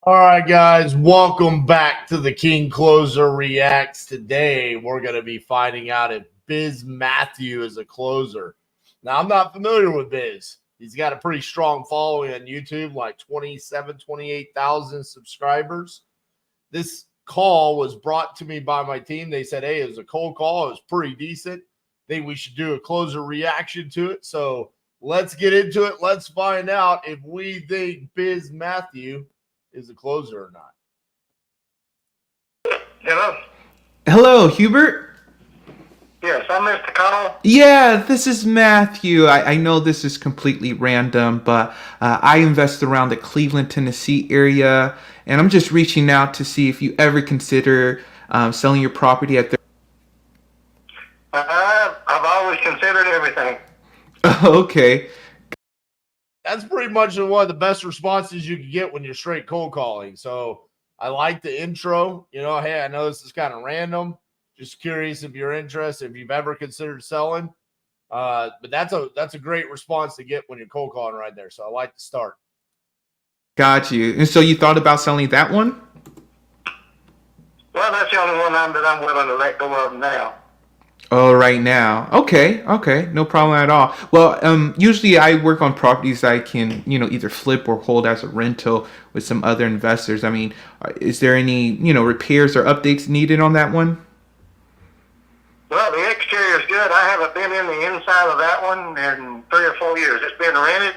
All right, guys, welcome back to the King Closer Reacts. Today, we're going to be finding out if Biz Matthew is a closer. Now, I'm not familiar with Biz. He's got a pretty strong following on YouTube, like 28,000 subscribers. This call was brought to me by my team. They said, hey, it was a cold call. It was pretty decent. Think we should do a closer reaction to it. So let's get into it. Let's find out if we think Biz Matthew is a closer or not. Hello. Hello, Hubert. Yes, I missed the call. Yeah, this is Matthew. I know this is completely random, but I invest around the Cleveland, Tennessee area, and I'm just reaching out to see if you ever consider selling your property at the... I've always considered everything. Okay. That's pretty much one of the best responses you can get when you're straight cold calling. So I like the intro. You know, hey, I know this is kind of random. Just curious if you're interested, if you've ever considered selling. But that's a great response to get when you're cold calling right there. So I like to start. Got you. And so you thought about selling that one? Well, that's the only one that I'm willing to let go of now. Oh, right now. Okay. No problem at all. Well, usually I work on properties I can, either flip or hold as a rental with some other investors. I mean, is there any, repairs or updates needed on that one? Well, the exterior is good. I haven't been in the inside of that one in 3 or 4 years. It's been rented.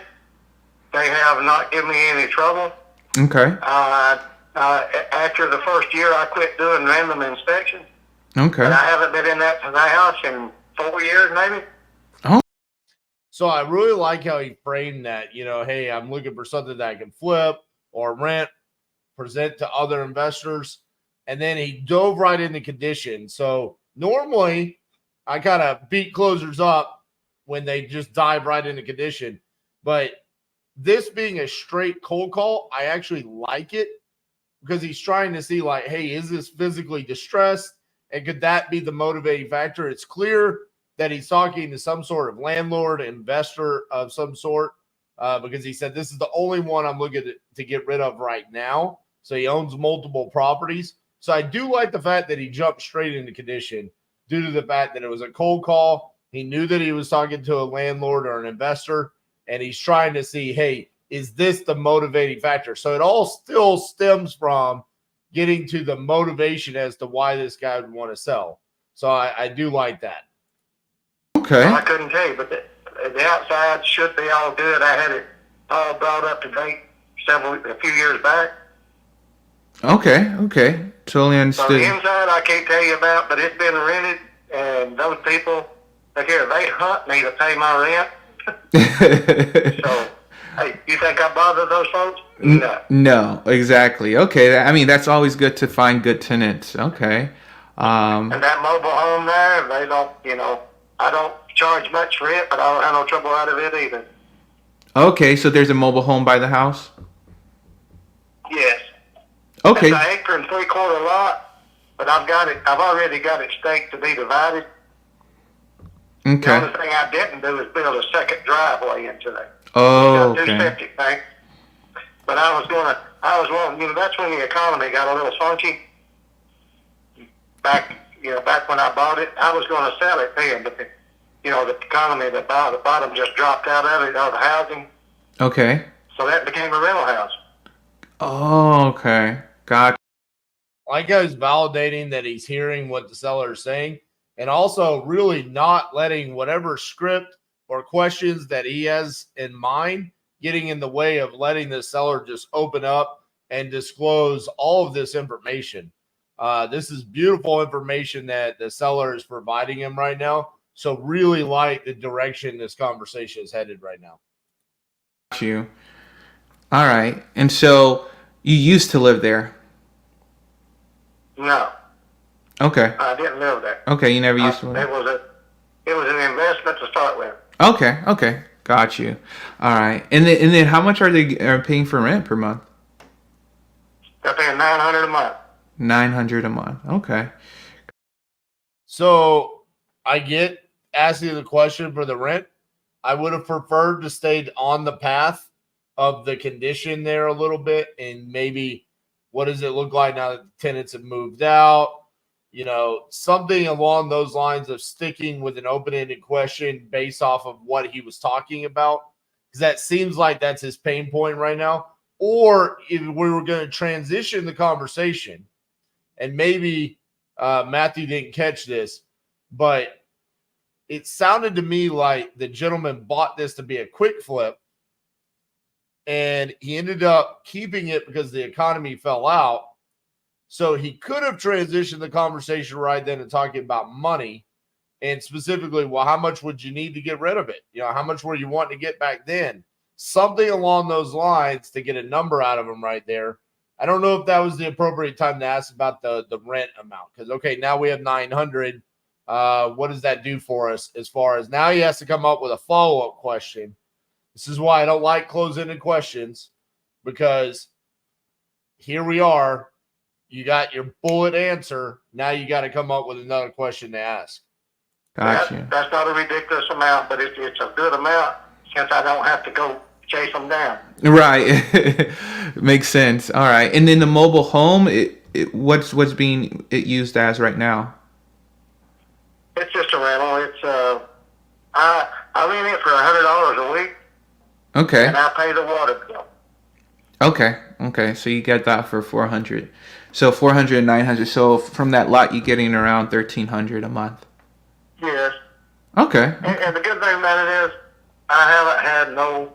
They have not given me any trouble. Okay. After the first year, I quit doing random inspections. Okay. And I haven't been in that house in 4 years, maybe. Oh. So I really like how he framed that. You know, hey, I'm looking for something that I can flip or rent, present to other investors. And then he dove right into condition. So normally I kind of beat closers up when they just dive right into condition. But this being a straight cold call, I actually like it because he's trying to see, like, hey, is this physically distressed? And could that be the motivating factor? It's clear that he's talking to some sort of landlord, investor of some sort, because he said, this is the only one I'm looking to get rid of right now. So he owns multiple properties. So I do like the fact that he jumped straight into condition due to the fact that it was a cold call. He knew that he was talking to a landlord or an investor, and he's trying to see, hey, is this the motivating factor? So it all still stems from getting to the motivation as to why this guy would want to sell. So I do like that. Okay. Well, I couldn't tell you, but the outside should be all good. I had it all brought up to date a few years back. Okay. Totally understood. So the inside I can't tell you about, but it's been rented, and those people, look here, they hunt me to pay my rent. So, hey, you think I bother those folks? No. No, exactly. Okay, I mean, that's always good to find good tenants. Okay. And that mobile home there, they don't, I don't charge much for it, but I don't have no trouble out of it either. Okay, so there's a mobile home by the house? Yes. Okay. It's an 1 3/4 lot, but I've already got it staked to be divided. Okay. The only thing I didn't do is build a second driveway into there. Oh, Got two okay. septic tanks. But I was wanting, that's when the economy got a little funky. Back when I bought it, I was going to sell it then, but the economy, the bottom just dropped out of it, the housing. Okay. So that became a rental house. Oh, okay. Got. I like how he's validating that he's hearing what the seller is saying, and also really not letting whatever script or questions that he has in mind getting in the way of letting the seller just open up and disclose all of this information. This is beautiful information that the seller is providing him right now. So really like the direction this conversation is headed right now. Got you. All right. And so you used to live there? No. Okay. I didn't live there. Okay, you never used to live there? It was an investment to start with. Okay. Got you. All right. And then how much are they paying for rent per month? They're paying $900 a month. $900 a month. Okay. So I get asking the question for the rent. I would have preferred to stay on the path of the condition there a little bit and maybe What does it look like now that the tenants have moved out? Something along those lines of sticking with an open-ended question based off of what he was talking about, because that seems like that's his pain point right now. Or if we were going to transition the conversation, and maybe Matthew didn't catch this, but it sounded to me like the gentleman bought this to be a quick flip, and he ended up keeping it because the economy fell out. So he could have transitioned the conversation right then and talking about money, and specifically, well, how much would you need to get rid of it? How much were you wanting to get back then? Something along those lines to get a number out of him right there. I don't know if that was the appropriate time to ask about the rent amount, because, okay, now we have 900. What does that do for us as far as now he has to come up with a follow-up question? This is why I don't like close-ended questions, because here we are. You got your bullet answer. Now you got to come up with another question to ask. Gotcha. That's not a ridiculous amount, but it's a good amount since I don't have to go chase them down. Right. Makes sense. All right. And then the mobile home, what's being used as right now? It's just a rental. It's I rent it for $100 a week. Okay. And I pay the water bill. Okay. So you get that for 400. So 400 and 900. So from that lot, you're getting around 1,300 a month. Yes. Okay. And the good thing about it is I haven't had no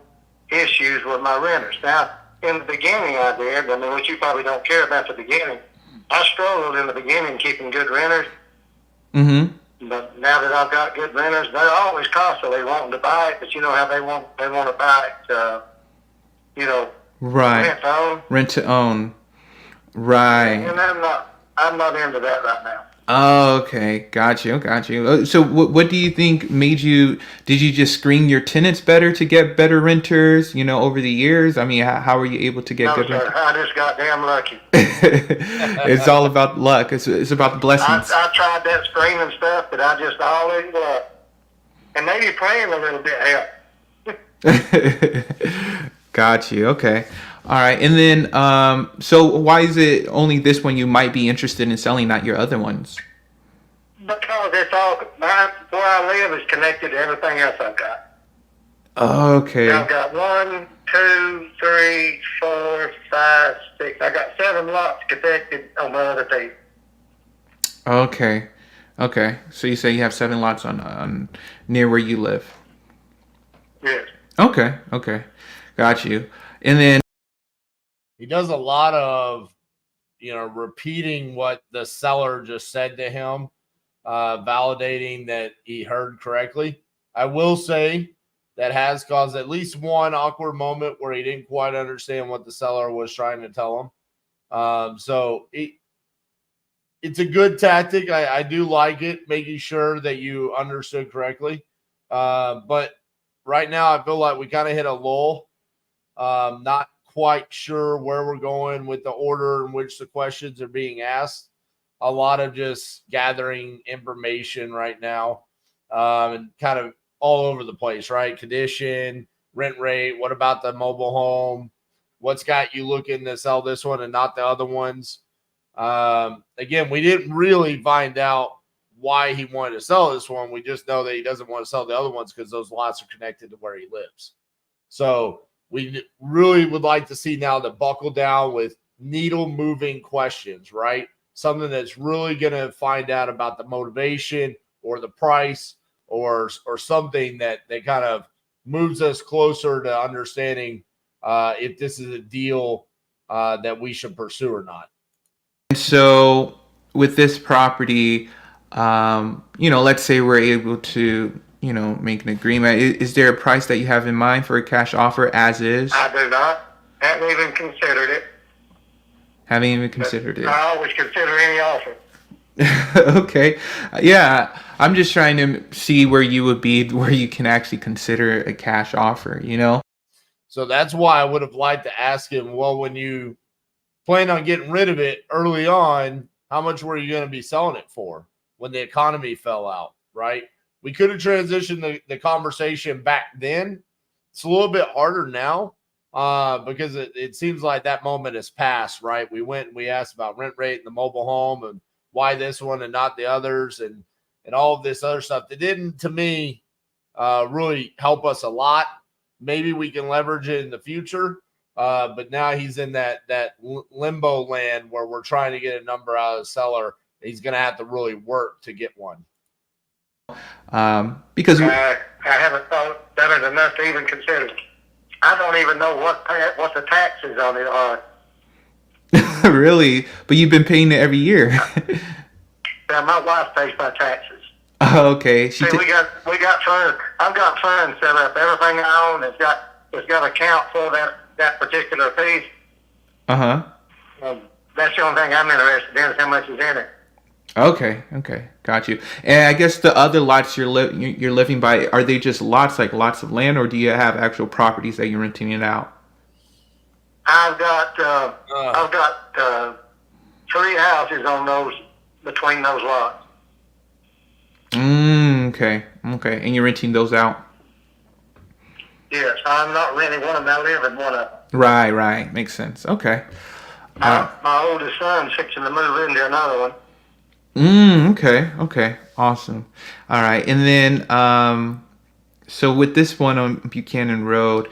issues with my renters. Now, in the beginning I did. I mean, which you probably don't care about the beginning. I struggled in the beginning keeping good renters. Mm-hmm. But now that I've got good renters, they're always constantly wanting to buy it. But you know how they want to buy it, Right. rent to own. Rent to own. Right. And I'm not into that right now. Oh, okay. Got you. So what do you think did you just screen your tenants better to get better renters, over the years? I mean, how were you able to get good renters? I just got damn lucky. It's all about luck. It's about the blessings. I tried that screening stuff, but I just always luck. And maybe praying a little bit helped. Got you. Okay. All right. And then, so why is it only this one you might be interested in selling, not your other ones? Because it's all, where I live is connected to everything else I've got. Okay. I've got 1, 2, 3, 4, 5, 6. I got 7 lots connected on my other team. Okay. So you say you have 7 lots on near where you live? Yes. Okay. Got you. And then He does a lot of, repeating what the seller just said to him, validating that he heard correctly. I will say that has caused at least one awkward moment where he didn't quite understand what the seller was trying to tell him. So it's a good tactic. I do like it, making sure that you understood correctly. But right now, I feel like we kind of hit a lull. Not quite sure where we're going with the order in which the questions are being asked. A lot of just gathering information right now, and kind of all over the place, right? Condition, rent rate. What about the mobile home? What's got you looking to sell this one and not the other ones? Again, we didn't really find out why he wanted to sell this one. We just know that he doesn't want to sell the other ones because those lots are connected to where he lives. So we really would like to see now the buckle down with needle moving questions, right? Something that's really going to find out about the motivation or the price or something that kind of moves us closer to understanding if this is a deal that we should pursue or not. And so with this property, let's say we're able to, make an agreement. Is there a price that you have in mind for a cash offer as is? I do not. Haven't even considered it. I always consider any offer. Okay. Yeah. I'm just trying to see where you would be, where you can actually consider a cash offer, So that's why I would have liked to ask him, well, when you plan on getting rid of it early on, how much were you going to be selling it for when the economy fell out, right? We could have transitioned the conversation back then. It's a little bit harder now, because it seems like that moment has passed, right? We went and we asked about rent rate and the mobile home and why this one and not the others and all of this other stuff that didn't, to me, really help us a lot. Maybe we can leverage it in the future, but now he's in that limbo land where we're trying to get a number out of the seller. He's going to have to really work to get one. Because I haven't thought done it enough to even consider. I don't even know what the taxes on it are. Really? But you've been paying it every year. Yeah, my wife pays my taxes. Oh, okay. See, we got funds. I've got funds set up. Everything I own has got an account for that particular piece. That's the only thing I'm interested in is how much is in it. Okay, got you. And I guess the other lots you're living by, are they just lots, like lots of land, or do you have actual properties that you're renting it out? I've got 3 houses on those, between those lots. Okay. And you're renting those out? Yes, I'm not renting one of them. I live in one of them. Right. Makes sense. Okay. My oldest son's fixing to move into another one. Okay. Awesome. All right. And then, so with this one on Buchanan Road,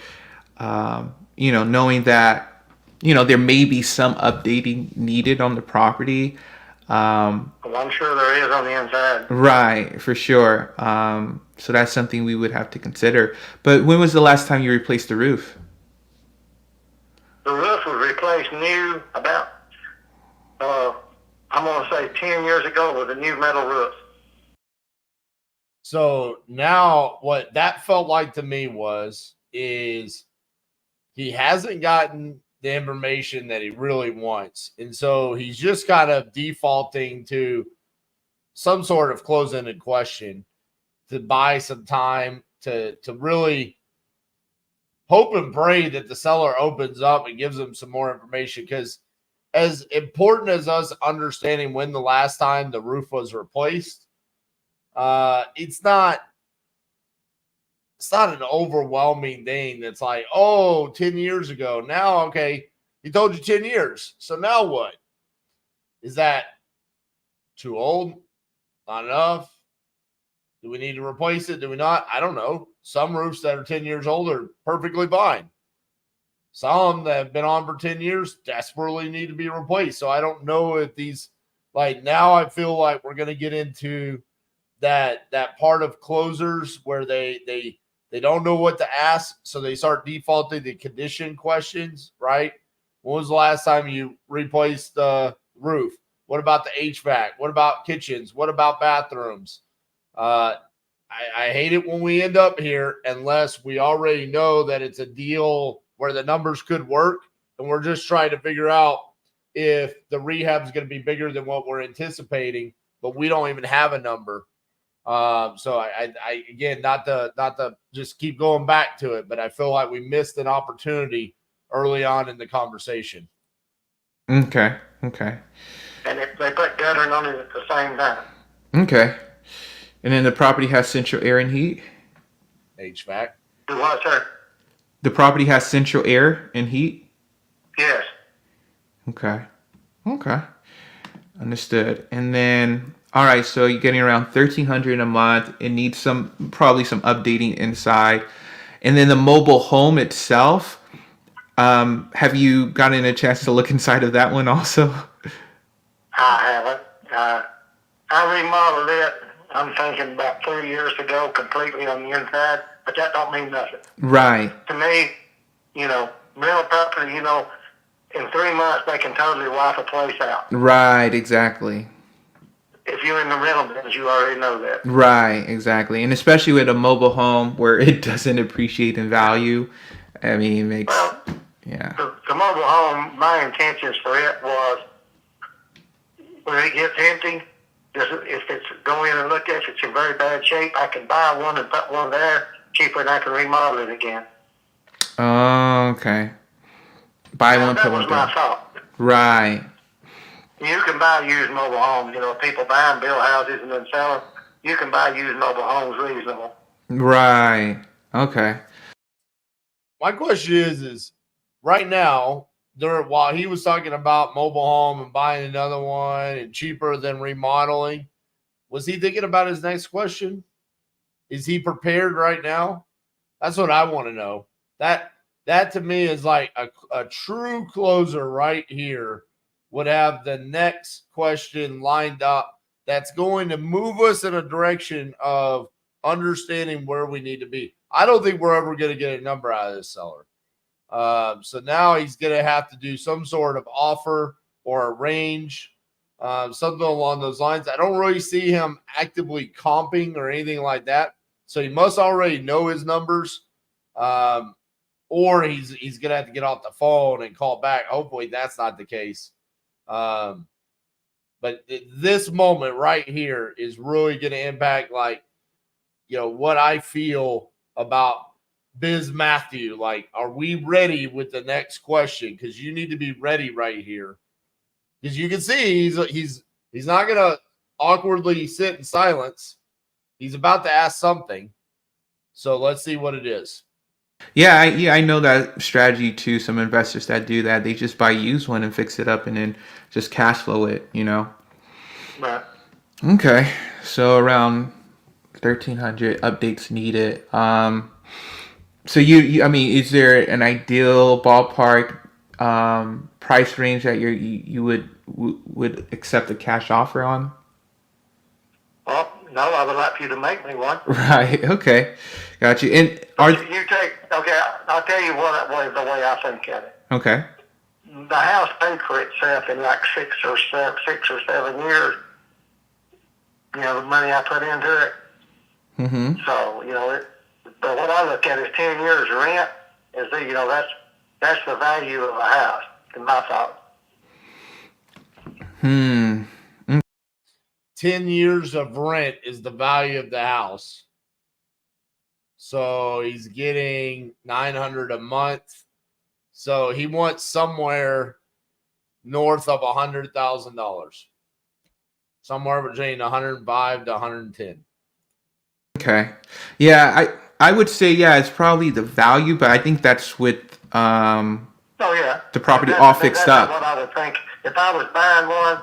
knowing that, there may be some updating needed on the property. Well, I'm sure there is on the inside. Right, for sure. So that's something we would have to consider. But when was the last time you replaced the roof? The roof was replaced new about, I'm going to say 10 years ago with a new metal roof. So now what that felt like to me is he hasn't gotten the information that he really wants. And so he's just kind of defaulting to some sort of close-ended question to buy some time to really hope and pray that the seller opens up and gives him some more information. Because as important as us understanding when the last time the roof was replaced, it's not an overwhelming thing that's like, 10 years ago. Now, okay, he told you 10 years. So now what? Is that too old? Not enough? Do we need to replace it? Do we not? I don't know. Some roofs that are 10 years old are perfectly fine. Some that have been on for 10 years desperately need to be replaced. So I don't know if these, like, now I feel like we're going to get into that part of closers where they don't know what to ask, so they start defaulting to condition questions, right? When was the last time you replaced the roof? What about the HVAC? What about kitchens? What about bathrooms? I hate it when we end up here unless we already know that it's a deal where the numbers could work, and we're just trying to figure out if the rehab is going to be bigger than what we're anticipating, but we don't even have a number. So I again, not to just keep going back to it, but I feel like we missed an opportunity early on in the conversation. Okay. And they put guttering on it at the same time. Okay. And then the property has central air and heat? HVAC. Do what, sir? The property has central air and heat? Yes. Okay. Understood. And then, all right, so you're getting around $1,300 a month. It needs probably some updating inside. And then the mobile home itself, have you gotten a chance to look inside of that one also? I haven't. I remodeled it, I'm thinking about 3 years ago, completely on the inside, but that don't mean nothing. Right. To me, rental property, in 3 months they can totally wipe a place out. Right, exactly. If you're in the rental business, you already know that. Right, exactly. And especially with a mobile home where it doesn't appreciate in value. I mean, it makes, yeah. The mobile home, my intentions for it was when it gets empty, if it's go in and look at it, if it's in very bad shape, I can buy one and put one there cheaper than I can remodel it again. Oh, okay. Buy one, put one there. That was my thought. Right. You can buy used mobile homes. People buy them, build houses, and then sell them. You can buy used mobile homes reasonable. Right. Okay. My question is right now, while he was talking about mobile home and buying another one and cheaper than remodeling, was he thinking about his next question? Is he prepared right now? That's what I want to know. That to me is like a true closer right here would have the next question lined up that's going to move us in a direction of understanding where we need to be. I don't think we're ever going to get a number out of this seller. So now he's going to have to do some sort of offer or a range, something along those lines. I don't really see him actively comping or anything like that. So he must already know his numbers, or he's going to have to get off the phone and call back. Hopefully that's not the case. But this moment right here is really going to impact, like, what I feel about Biz Matthew. Like, are we ready with the next question? Because you need to be ready right here. Because you can see he's not going to awkwardly sit in silence. He's about to ask something. So let's see what it is. Yeah, I know that strategy too. Some investors that do that, they just buy used one and fix it up and then just cash flow it, Right. Okay, so around 1,300 updates needed. So I mean, is there an ideal ballpark price range that you would accept a cash offer on? Well, no, I would like for you to make me one. Right. Okay. Got you. And Okay, I'll tell you the way I think of it. Okay. The house paid for itself in like 6 or 7 years. The money I put into it. Mm-hmm. So, but what I look at is 10 years rent is that's the value of a house, in my thought. 10 years of rent is the value of the house. So he's getting $900 a month. So he wants somewhere north of $100,000. Somewhere between 105 to 110. Okay. Yeah, I would say it's probably the value, but I think that's with Oh yeah. the property all fixed that's up. What I would think if I was buying one,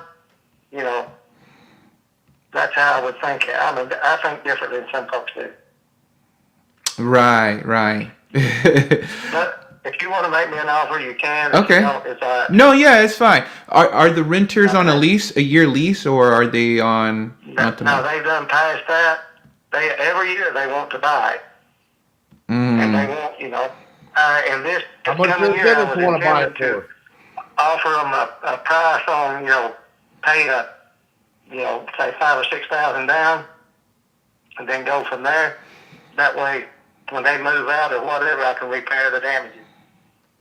that's how I would think. I think differently than some folks do. Right. But if you want to make me an offer, you can. Okay. No, yeah, it's fine. Are the renters on a year lease, or are they on month to month? No, they've done past that. Every year they want to buy, and they want, and this coming year I was intended to offer them a price on, pay say $5,000 or $6,000 down, and then go from there. That way, when they move out or whatever, I can repair the damages.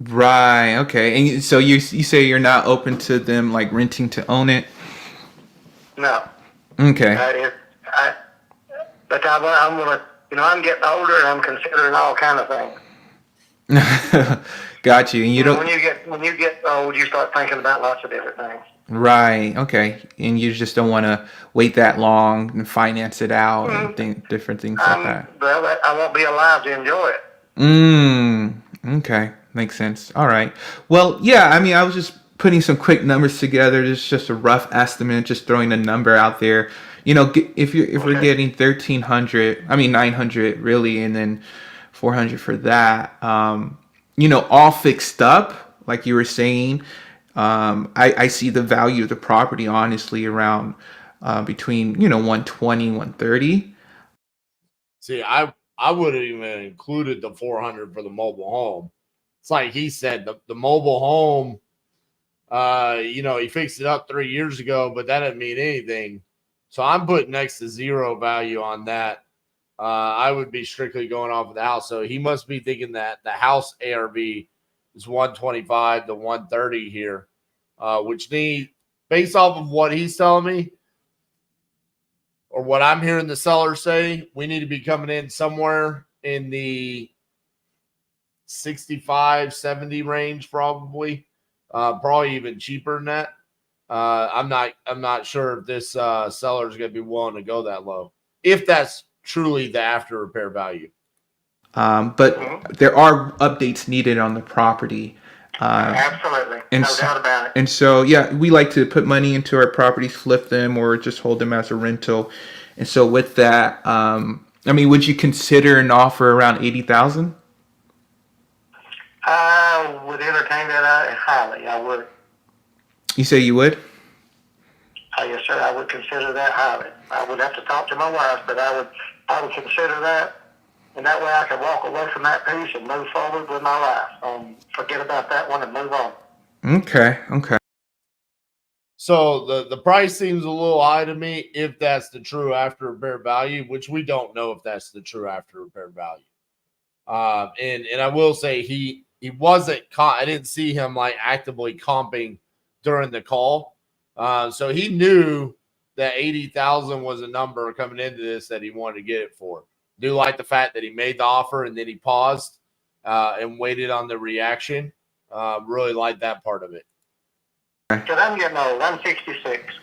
Right. Okay. And so you say you're not open to them like renting to own it? No. Okay. But I'm gonna, I'm getting older and I'm considering all kind of things. Got you. And you don't. When you get old, you start thinking about lots of different things. Right. Okay. And you just don't want to wait that long and finance it out and different things like that. Well, I won't be alive to enjoy it. Okay. Makes sense. All right. Well, yeah. I mean, I was just putting some quick numbers together. Just a rough estimate. Just throwing a number out there. If we're getting 1,300, I mean 900 really, and then 400 for that. All fixed up, like you were saying. I see the value of the property honestly around between 120, 130. See, I would have even included the 400 for the mobile home. It's like he said, the mobile home. He fixed it up 3 years ago, but that doesn't mean anything. So I'm putting next to zero value on that. I would be strictly going off of the house. So he must be thinking that the house ARV is 125 to 130 here, which based off of what he's telling me or what I'm hearing the seller say, we need to be coming in somewhere in the 65, 70 range, probably even cheaper than that. I'm not sure if this seller is going to be willing to go that low, if that's truly the after repair value. But there are updates needed on the property. Absolutely. And No doubt about it. And so, yeah, we like to put money into our properties, flip them, or just hold them as a rental. And so, with that, I mean, would you consider an offer around 80,000? I would entertain that highly. I would. You say you would? Yes, sir. I would consider that highly. I would have to talk to my wife, but I would consider that, and that way I could walk away from that piece and move forward with my life. Forget about that one and move on. Okay. Okay. So the price seems a little high to me if that's the true after repair value, which we don't know if that's the true after repair value. And I will say he wasn't I didn't see him like actively comping during the call. So he knew that 80,000 was a number coming into this that he wanted to get it for. Do like the fact that he made the offer and then he paused and waited on the reaction. Really like that part of it. Because I'm getting old. I'm 66.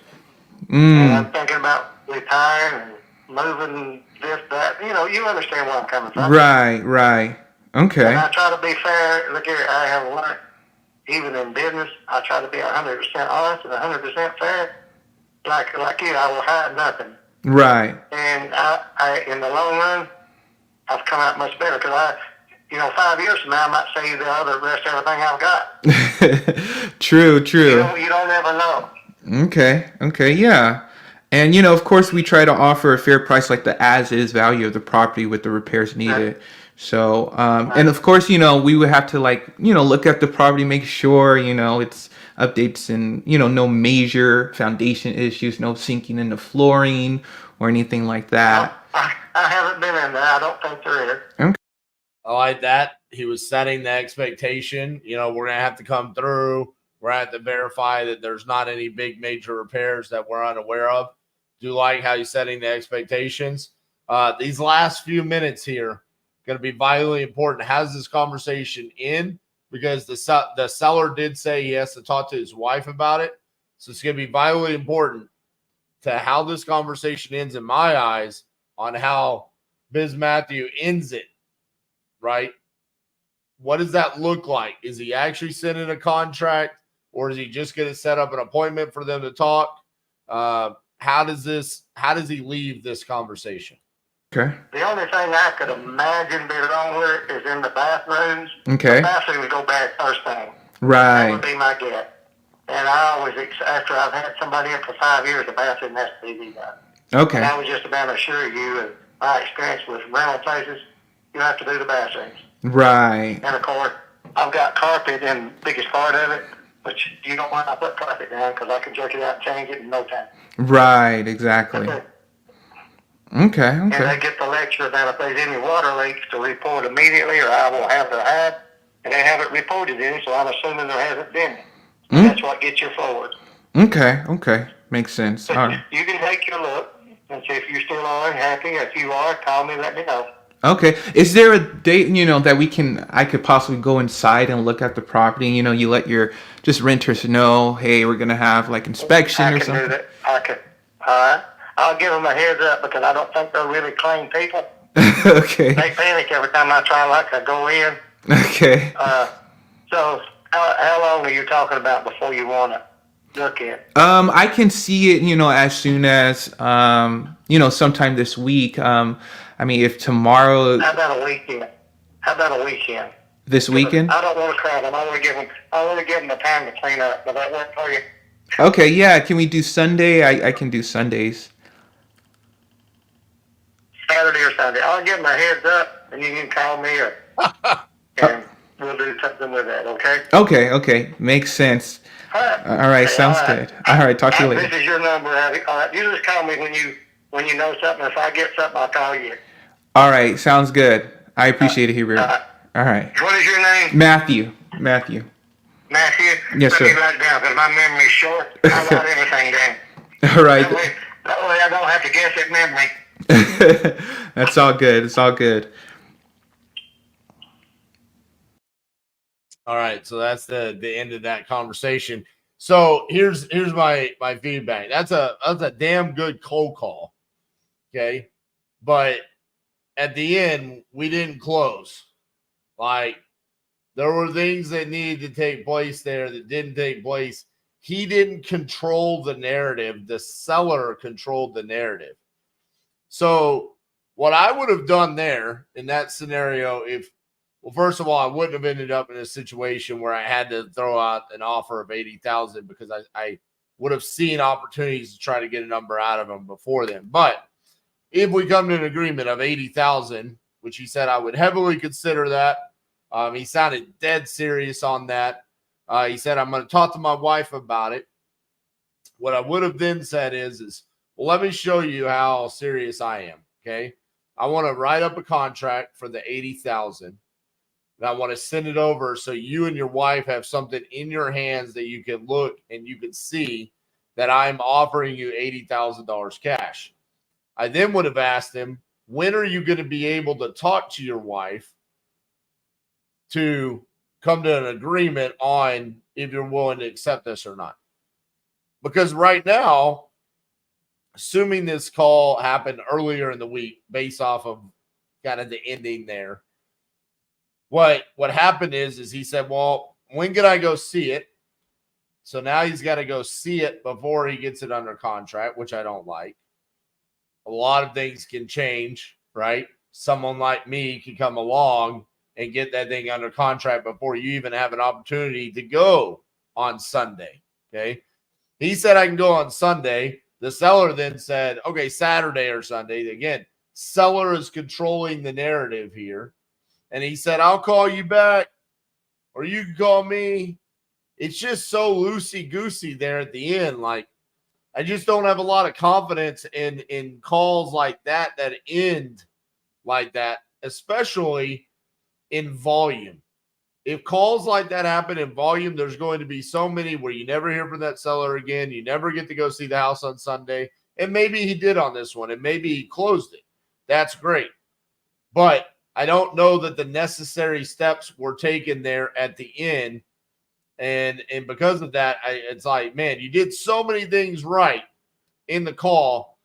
And I'm thinking about retiring and moving this, that. You understand where I'm coming from. Right. Okay. And I try to be fair. Look here, I have learned, even in business, I try to be 100% honest and 100% fair. Like you, I will hide nothing. Right. And I in the long run, I've come out much better because 5 years from now, I might say the rest of everything I've got. True. You don't ever know. Okay, yeah. And, of course, we try to offer a fair price, like the as-is value of the property with the repairs needed. Right. So, and of course, we would have to look at the property, make sure, it's updates and, no major foundation issues, no sinking in the flooring or anything like that. I haven't been in there. I don't think there is. Okay. I like that. He was setting the expectation. We're going to have to come through. We're going to have to verify that there's not any big major repairs that we're unaware of. Do like how he's setting the expectations. These last few minutes here going to be vitally important. How's this conversation in? Because the seller did say he has to talk to his wife about it. So it's going to be vitally important to how this conversation ends, in my eyes, on how Biz Matthew ends it, right? What does that look like? Is he actually sending a contract, or is he just going to set up an appointment for them to talk? How does he leave this conversation? Okay. The only thing I could imagine being wrong with it is in the bathrooms. Okay. The bathrooms go bad first thing. Right. That would be my guess. And I always, after I've had somebody in for 5 years, the bathroom has to be done. Okay. And I was just about to assure you, and my experience with rental places, you have to do the bathrooms. Right. And of course, I've got carpet in the biggest part of it, but you don't want to put carpet down because I can jerk it out and change it in no time. Right, exactly. Okay. And they get the lecture that if there's any water leaks to report immediately or I will have to hide. And they haven't reported any, so I'm assuming there hasn't been. That's what gets you forward. Okay. Makes sense. So you can take your look and see if you still are happy. If you are, call me, let me know. Okay. Is there a date, that I could possibly go inside and look at the property? You let your just renters know, hey, we're going to have like inspection or something? I can do that. I can. All right. I'll give them a heads up because I don't think they're really clean people. Okay. They panic every time I try to go in. Okay. So how long are you talking about before you want to look at? I can see it, as soon as, sometime this week. If tomorrow. How about a weekend? This weekend? I don't want to crowd them. I want to give them the time to clean up. Does that work for you? Okay, yeah. Can we do Sunday? I can do Sundays. Saturday or Sunday. I'll give them a heads up, and you can call me, and we'll do something with that, okay? Okay. Makes sense. All right. Sounds good. All right, talk to you later. This is your number. All right, you just call me when you know something. If I get something, I'll call you. All right, sounds good. I appreciate it, Hubert. All right. What is your name? Matthew. Matthew? Yes, sir. Let me write it down because my memory's short. I write everything down. All right. That way I don't have to guess at memory. That's all good. It's all good. All right, so that's the end of that conversation. So here's my feedback. That's a damn good cold call. Okay. But at the end, we didn't close. Like There were things that needed to take place there that didn't take place. He didn't control the narrative. The seller controlled the narrative. So what I would have done there in that scenario, well, first of all, I wouldn't have ended up in a situation where I had to throw out an offer of 80,000 because I would have seen opportunities to try to get a number out of him before then. But if we come to an agreement of 80,000, which he said I would heavily consider that, he sounded dead serious on that. He said, I'm going to talk to my wife about it. What I would have then said is, well, let me show you how serious I am. Okay. I want to write up a contract for the 80,000. And I want to send it over so you and your wife have something in your hands that you can look and you can see that I'm offering you $80,000 cash. I then would have asked him, when are you going to be able to talk to your wife to come to an agreement on if you're willing to accept this or not? Because right now, assuming this call happened earlier in the week based off of kind of the ending there, what happened is he said, well, when can I go see it? So now he's got to go see it before he gets it under contract, which I don't like. A lot of things can change, right? Someone like me can come along and get that thing under contract before you even have an opportunity to go on Sunday, okay? He said I can go on Sunday. The seller then said, okay, Saturday or Sunday. Again, seller is controlling the narrative here. And he said, I'll call you back or you can call me. It's just so loosey-goosey there at the end. Like, I just don't have a lot of confidence in calls like that end like that, especially in volume. If calls like that happen in volume, there's going to be so many where you never hear from that seller again. You never get to go see the house on Sunday. And maybe he did on this one, and maybe he closed it. That's great. But I don't know that the necessary steps were taken there at the end. And because of that, it's like, man, you did so many things right in the call,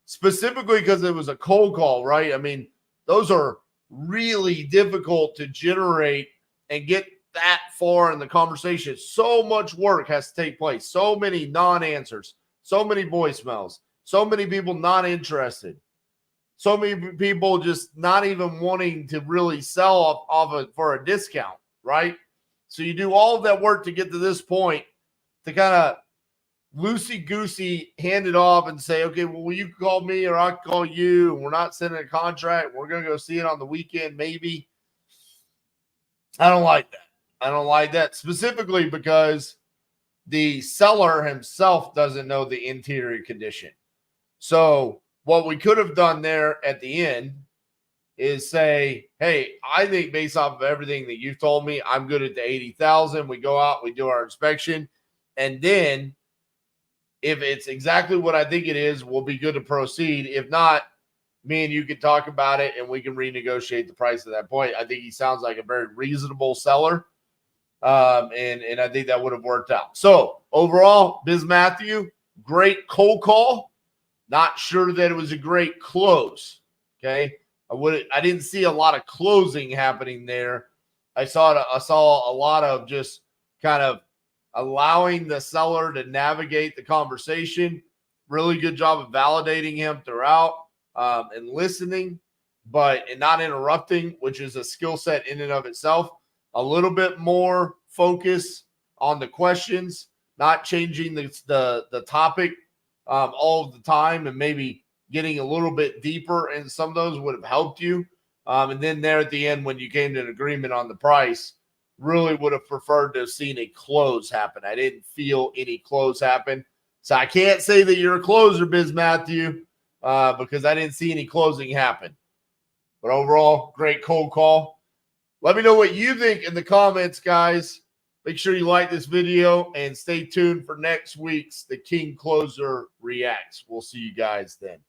specifically because it was a cold call, right? I mean, those are really difficult to generate and get that far in the conversation. So much work has to take place. So many non-answers, so many voicemails, so many people not interested, so many people just not even wanting to really sell off it for a discount, right? So you do all of that work to get to this point to kind of loosey-goosey hand it off and say, okay, well, you call me or I'll call you, and we're not sending a contract. We're going to go see it on the weekend, maybe. I don't like that. I don't like that specifically because the seller himself doesn't know the interior condition. So what we could have done there at the end is say, hey, I think based off of everything that you've told me, I'm good at the 80,000. We go out, we do our inspection. And then if it's exactly what I think it is, we'll be good to proceed. If not, me and you can talk about it and we can renegotiate the price at that point. I think he sounds like a very reasonable seller. And I think that would have worked out. So overall, Biz Matthew, great cold call. Not sure that it was a great close. Okay. I didn't see a lot of closing happening there. I saw a lot of just kind of allowing the seller to navigate the conversation. Really good job of validating him throughout and listening, but not interrupting, which is a skill set in and of itself. A little bit more focus on the questions, not changing the topic all of the time, and maybe getting a little bit deeper in some of those would have helped you. And then there at the end, when you came to an agreement on the price, really would have preferred to have seen a close happen. I didn't feel any close happen. So I can't say that you're a closer, Biz Matthew, because I didn't see any closing happen. But overall, great cold call. Let me know what you think in the comments, guys. Make sure you like this video and stay tuned for next week's The King Closer Reacts. We'll see you guys then.